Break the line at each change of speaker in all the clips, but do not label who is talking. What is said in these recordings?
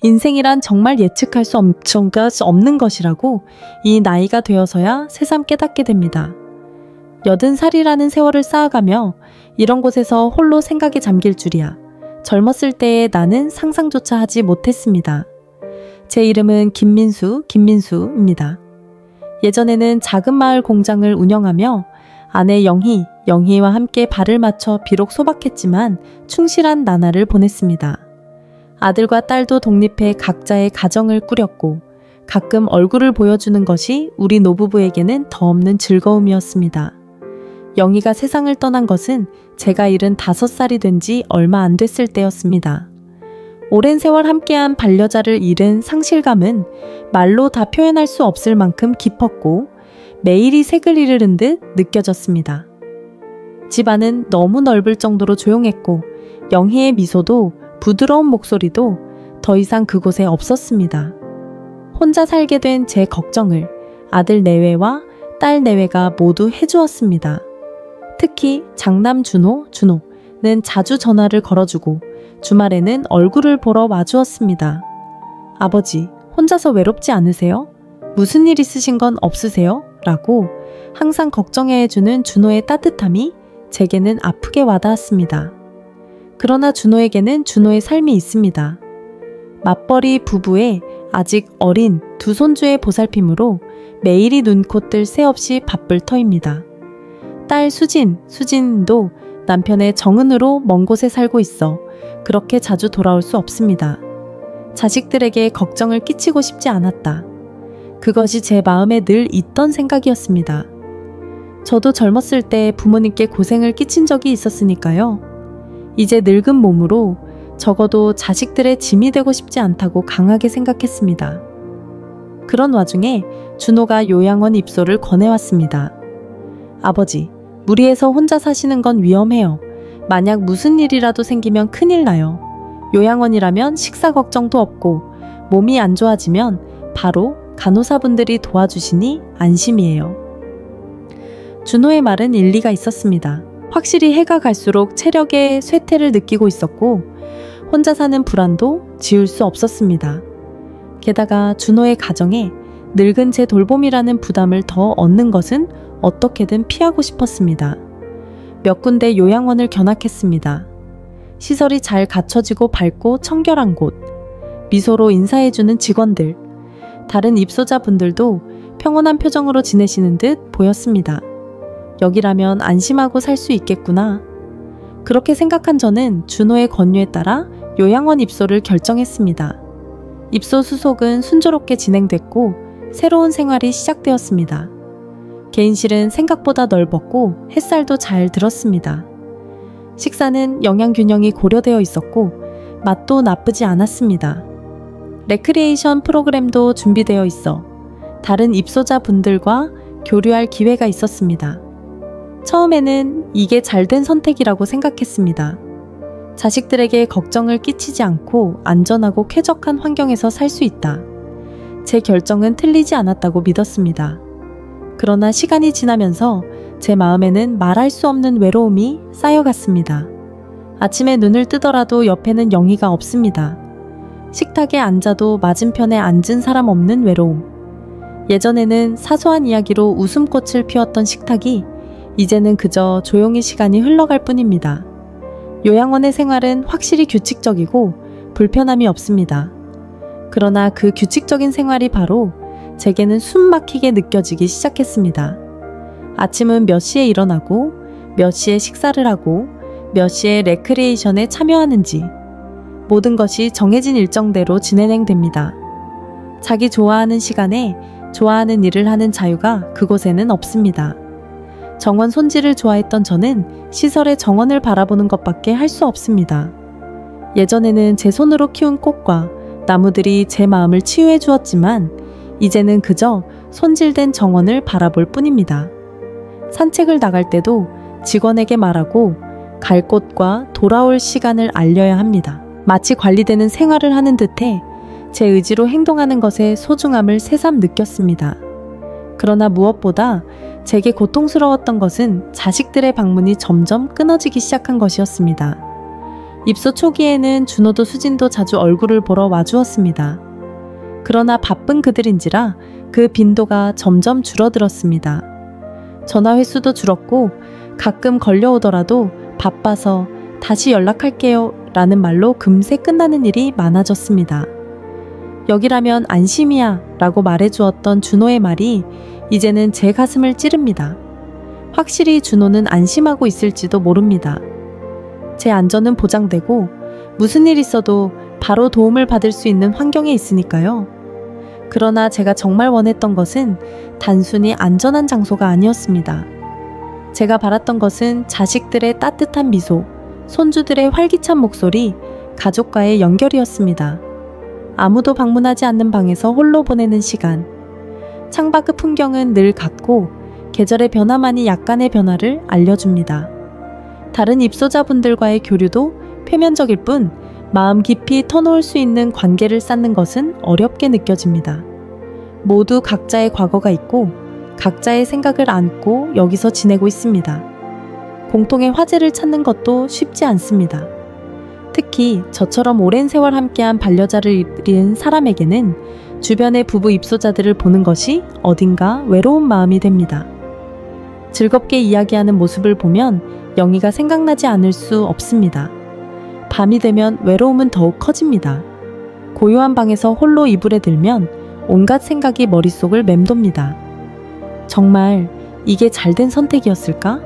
인생이란 정말 예측할 수 없는 것이라고 이 나이가 되어서야 새삼 깨닫게 됩니다. 80살이라는 세월을 쌓아가며 이런 곳에서 홀로 생각에 잠길 줄이야. 젊었을 때의 나는 상상조차 하지 못했습니다. 제 이름은 김민수입니다. 예전에는 작은 마을 공장을 운영하며 아내 영희와 함께 발을 맞춰 비록 소박했지만 충실한 나날을 보냈습니다. 아들과 딸도 독립해 각자의 가정을 꾸렸고 가끔 얼굴을 보여주는 것이 우리 노부부에게는 더없는 즐거움이었습니다. 영희가 세상을 떠난 것은 제가 75살이 된 지 얼마 안 됐을 때였습니다. 오랜 세월 함께한 반려자를 잃은 상실감은 말로 다 표현할 수 없을 만큼 깊었고 매일이 색을 잃은 듯 느껴졌습니다. 집안은 너무 넓을 정도로 조용했고 영희의 미소도 부드러운 목소리도 더 이상 그곳에 없었습니다. 혼자 살게 된 제 걱정을 아들 내외와 딸 내외가 모두 해주었습니다. 특히 장남 준호는 자주 전화를 걸어주고 주말에는 얼굴을 보러 와주었습니다. 아버지, 혼자서 외롭지 않으세요? 무슨 일 있으신 건 없으세요? 라고 항상 걱정해주는 준호의 따뜻함이 제게는 아프게 와닿았습니다. 그러나 준호에게는 준호의 삶이 있습니다. 맞벌이 부부의 아직 어린 두 손주의 보살핌으로 매일이 눈코 뜰 새 없이 바쁠 터입니다. 딸 수진도 남편의 정은으로 먼 곳에 살고 있어 그렇게 자주 돌아올 수 없습니다. 자식들에게 걱정을 끼치고 싶지 않았다. 그것이 제 마음에 늘 있던 생각이었습니다. 저도 젊었을 때 부모님께 고생을 끼친 적이 있었으니까요. 이제 늙은 몸으로 적어도 자식들의 짐이 되고 싶지 않다고 강하게 생각했습니다. 그런 와중에 준호가 요양원 입소를 권해왔습니다. 아버지, 무리해서 혼자 사시는 건 위험해요. 만약 무슨 일이라도 생기면 큰일 나요. 요양원이라면 식사 걱정도 없고 몸이 안 좋아지면 바로 간호사분들이 도와주시니 안심이에요. 준호의 말은 일리가 있었습니다. 확실히 해가 갈수록 체력의 쇠퇴를 느끼고 있었고 혼자 사는 불안도 지울 수 없었습니다. 게다가 준호의 가정에 늙은 제 돌봄이라는 부담을 더 얻는 것은 어떻게든 피하고 싶었습니다. 몇 군데 요양원을 견학했습니다. 시설이 잘 갖춰지고 밝고 청결한 곳, 미소로 인사해주는 직원들, 다른 입소자분들도 평온한 표정으로 지내시는 듯 보였습니다. 여기라면 안심하고 살 수 있겠구나. 그렇게 생각한 저는 준호의 권유에 따라 요양원 입소를 결정했습니다. 입소 수속은 순조롭게 진행됐고 새로운 생활이 시작되었습니다. 개인실은 생각보다 넓었고 햇살도 잘 들었습니다. 식사는 영양균형이 고려되어 있었고 맛도 나쁘지 않았습니다. 레크리에이션 프로그램도 준비되어 있어 다른 입소자 분들과 교류할 기회가 있었습니다. 처음에는 이게 잘된 선택이라고 생각했습니다. 자식들에게 걱정을 끼치지 않고 안전하고 쾌적한 환경에서 살 수 있다. 제 결정은 틀리지 않았다고 믿었습니다. 그러나 시간이 지나면서 제 마음에는 말할 수 없는 외로움이 쌓여갔습니다. 아침에 눈을 뜨더라도 옆에는 영희가 없습니다. 식탁에 앉아도 맞은편에 앉은 사람 없는 외로움. 예전에는 사소한 이야기로 웃음꽃을 피웠던 식탁이 이제는 그저 조용히 시간이 흘러갈 뿐입니다. 요양원의 생활은 확실히 규칙적이고 불편함이 없습니다. 그러나 그 규칙적인 생활이 바로 제게는 숨 막히게 느껴지기 시작했습니다. 아침은 몇 시에 일어나고 몇 시에 식사를 하고 몇 시에 레크리에이션에 참여하는지 모든 것이 정해진 일정대로 진행됩니다. 자기 좋아하는 시간에 좋아하는 일을 하는 자유가 그곳에는 없습니다. 정원 손질을 좋아했던 저는 시설의 정원을 바라보는 것밖에 할 수 없습니다. 예전에는 제 손으로 키운 꽃과 나무들이 제 마음을 치유해 주었지만 이제는 그저 손질된 정원을 바라볼 뿐입니다. 산책을 나갈 때도 직원에게 말하고 갈 곳과 돌아올 시간을 알려야 합니다. 마치 관리되는 생활을 하는 듯해 제 의지로 행동하는 것의 소중함을 새삼 느꼈습니다. 그러나 무엇보다 제게 고통스러웠던 것은 자식들의 방문이 점점 끊어지기 시작한 것이었습니다. 입소 초기에는 준호도 수진도 자주 얼굴을 보러 와주었습니다. 그러나 바쁜 그들인지라 그 빈도가 점점 줄어들었습니다. 전화 횟수도 줄었고 가끔 걸려오더라도 바빠서 다시 연락할게요 라는 말로 금세 끝나는 일이 많아졌습니다. 여기라면 안심이야 라고 말해주었던 준호의 말이 이제는 제 가슴을 찌릅니다. 확실히 준호는 안심하고 있을지도 모릅니다. 제 안전은 보장되고 무슨 일 있어도 바로 도움을 받을 수 있는 환경에 있으니까요. 그러나 제가 정말 원했던 것은 단순히 안전한 장소가 아니었습니다. 제가 바랐던 것은 자식들의 따뜻한 미소, 손주들의 활기찬 목소리, 가족과의 연결이었습니다. 아무도 방문하지 않는 방에서 홀로 보내는 시간. 창밖의 풍경은 늘 같고 계절의 변화만이 약간의 변화를 알려줍니다. 다른 입소자분들과의 교류도 표면적일 뿐 마음 깊이 터놓을 수 있는 관계를 쌓는 것은 어렵게 느껴집니다. 모두 각자의 과거가 있고 각자의 생각을 안고 여기서 지내고 있습니다. 공통의 화제를 찾는 것도 쉽지 않습니다. 특히 저처럼 오랜 세월 함께한 반려자를 잃은 사람에게는 주변의 부부 입소자들을 보는 것이 어딘가 외로운 마음이 됩니다. 즐겁게 이야기하는 모습을 보면 영희가 생각나지 않을 수 없습니다. 밤이 되면 외로움은 더욱 커집니다. 고요한 방에서 홀로 이불에 들면 온갖 생각이 머릿속을 맴돕니다. 정말 이게 잘된 선택이었을까?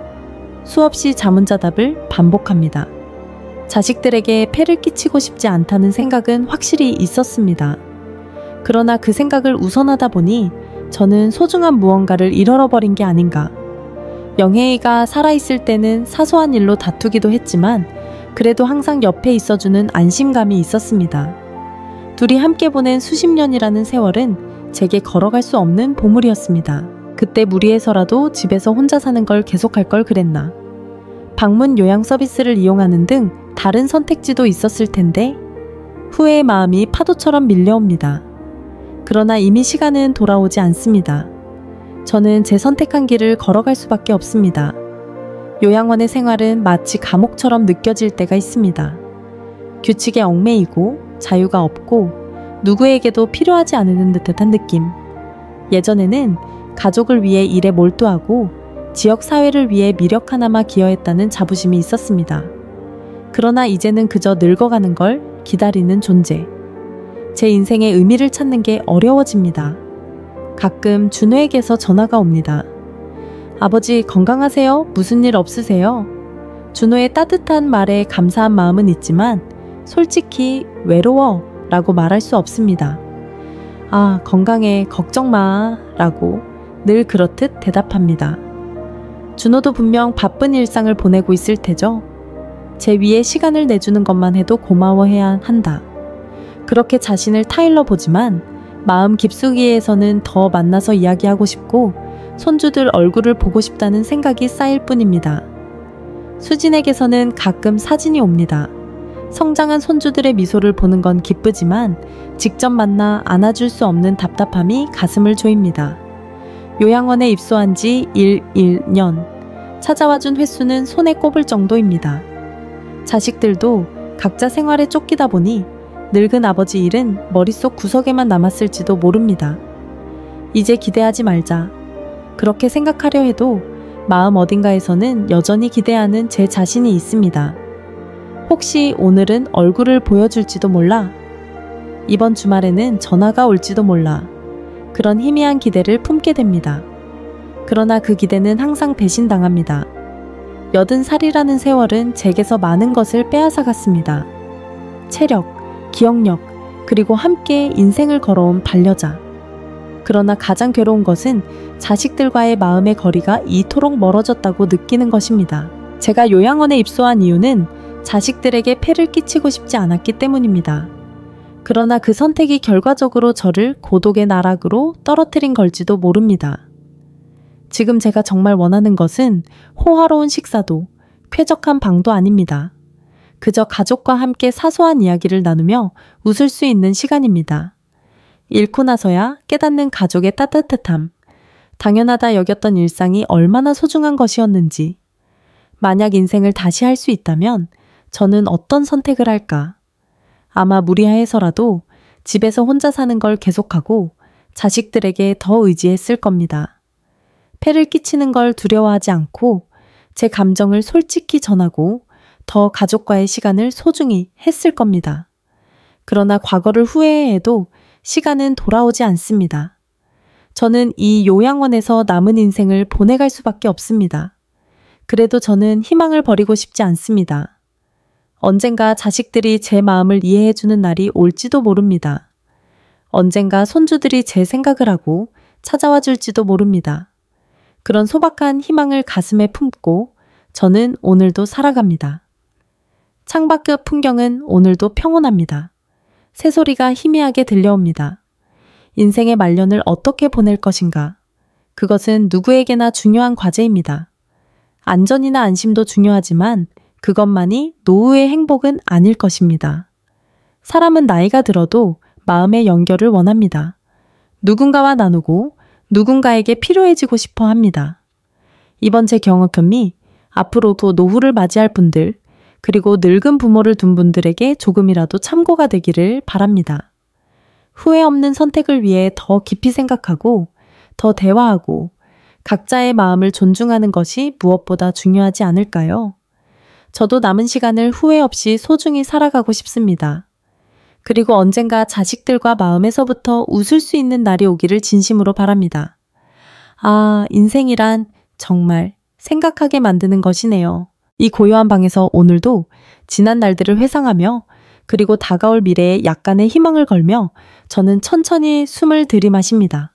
수없이 자문자답을 반복합니다. 자식들에게 폐를 끼치고 싶지 않다는 생각은 확실히 있었습니다. 그러나 그 생각을 우선하다 보니 저는 소중한 무언가를 잃어버린 게 아닌가. 영혜이가 살아있을 때는 사소한 일로 다투기도 했지만 그래도 항상 옆에 있어주는 안심감이 있었습니다. 둘이 함께 보낸 수십 년이라는 세월은 제게 걸어갈 수 없는 보물이었습니다. 그때 무리해서라도 집에서 혼자 사는 걸 계속할 걸 그랬나. 방문 요양 서비스를 이용하는 등 다른 선택지도 있었을 텐데 후회의 마음이 파도처럼 밀려옵니다. 그러나 이미 시간은 돌아오지 않습니다. 저는 제 선택한 길을 걸어갈 수밖에 없습니다. 요양원의 생활은 마치 감옥처럼 느껴질 때가 있습니다. 규칙에 얽매이고 자유가 없고 누구에게도 필요하지 않은 듯한 느낌. 예전에는 가족을 위해 일에 몰두하고 지역 사회를 위해 미력 하나마 기여했다는 자부심이 있었습니다. 그러나 이제는 그저 늙어가는 걸 기다리는 존재. 제 인생의 의미를 찾는 게 어려워집니다. 가끔 준호에게서 전화가 옵니다. 아버지 건강하세요? 무슨 일 없으세요? 준호의 따뜻한 말에 감사한 마음은 있지만 솔직히 외로워 라고 말할 수 없습니다. 아, 건강해, 걱정 마 라고 늘 그렇듯 대답합니다. 준호도 분명 바쁜 일상을 보내고 있을 테죠. 제 위에 시간을 내주는 것만 해도 고마워해야 한다. 그렇게 자신을 타일러 보지만 마음 깊숙이에서는 더 만나서 이야기하고 싶고 손주들 얼굴을 보고 싶다는 생각이 쌓일 뿐입니다. 수진에게서는 가끔 사진이 옵니다. 성장한 손주들의 미소를 보는 건 기쁘지만 직접 만나 안아줄 수 없는 답답함이 가슴을 조입니다. 요양원에 입소한 지 1년. 찾아와준 횟수는 손에 꼽을 정도입니다. 자식들도 각자 생활에 쫓기다 보니 늙은 아버지 일은 머릿속 구석에만 남았을지도 모릅니다. 이제 기대하지 말자. 그렇게 생각하려 해도 마음 어딘가에서는 여전히 기대하는 제 자신이 있습니다. 혹시 오늘은 얼굴을 보여줄지도 몰라. 이번 주말에는 전화가 올지도 몰라. 그런 희미한 기대를 품게 됩니다. 그러나 그 기대는 항상 배신당합니다. 80살이라는 세월은 제게서 많은 것을 빼앗아갔습니다. 체력, 기억력, 그리고 함께 인생을 걸어온 반려자. 그러나 가장 괴로운 것은 자식들과의 마음의 거리가 이토록 멀어졌다고 느끼는 것입니다. 제가 요양원에 입소한 이유는 자식들에게 폐를 끼치고 싶지 않았기 때문입니다. 그러나 그 선택이 결과적으로 저를 고독의 나락으로 떨어뜨린 걸지도 모릅니다. 지금 제가 정말 원하는 것은 호화로운 식사도, 쾌적한 방도 아닙니다. 그저 가족과 함께 사소한 이야기를 나누며 웃을 수 있는 시간입니다. 잃고 나서야 깨닫는 가족의 따뜻함, 당연하다 여겼던 일상이 얼마나 소중한 것이었는지. 만약 인생을 다시 할 수 있다면 저는 어떤 선택을 할까? 아마 무리하해서라도 집에서 혼자 사는 걸 계속하고 자식들에게 더 의지했을 겁니다. 폐를 끼치는 걸 두려워하지 않고 제 감정을 솔직히 전하고 더 가족과의 시간을 소중히 했을 겁니다. 그러나 과거를 후회해도 시간은 돌아오지 않습니다. 저는 이 요양원에서 남은 인생을 보내갈 수밖에 없습니다. 그래도 저는 희망을 버리고 싶지 않습니다. 언젠가 자식들이 제 마음을 이해해주는 날이 올지도 모릅니다. 언젠가 손주들이 제 생각을 하고 찾아와 줄지도 모릅니다. 그런 소박한 희망을 가슴에 품고 저는 오늘도 살아갑니다. 창밖의 풍경은 오늘도 평온합니다. 새소리가 희미하게 들려옵니다. 인생의 말년을 어떻게 보낼 것인가? 그것은 누구에게나 중요한 과제입니다. 안전이나 안심도 중요하지만 그것만이 노후의 행복은 아닐 것입니다. 사람은 나이가 들어도 마음의 연결을 원합니다. 누군가와 나누고 누군가에게 필요해지고 싶어 합니다. 이번 제 경험이 앞으로도 노후를 맞이할 분들, 그리고 늙은 부모를 둔 분들에게 조금이라도 참고가 되기를 바랍니다. 후회 없는 선택을 위해 더 깊이 생각하고 더 대화하고 각자의 마음을 존중하는 것이 무엇보다 중요하지 않을까요? 저도 남은 시간을 후회 없이 소중히 살아가고 싶습니다. 그리고 언젠가 자식들과 마음에서부터 웃을 수 있는 날이 오기를 진심으로 바랍니다. 아, 인생이란 정말 생각하게 만드는 것이네요. 이 고요한 방에서 오늘도 지난 날들을 회상하며 그리고 다가올 미래에 약간의 희망을 걸며 저는 천천히 숨을 들이마십니다.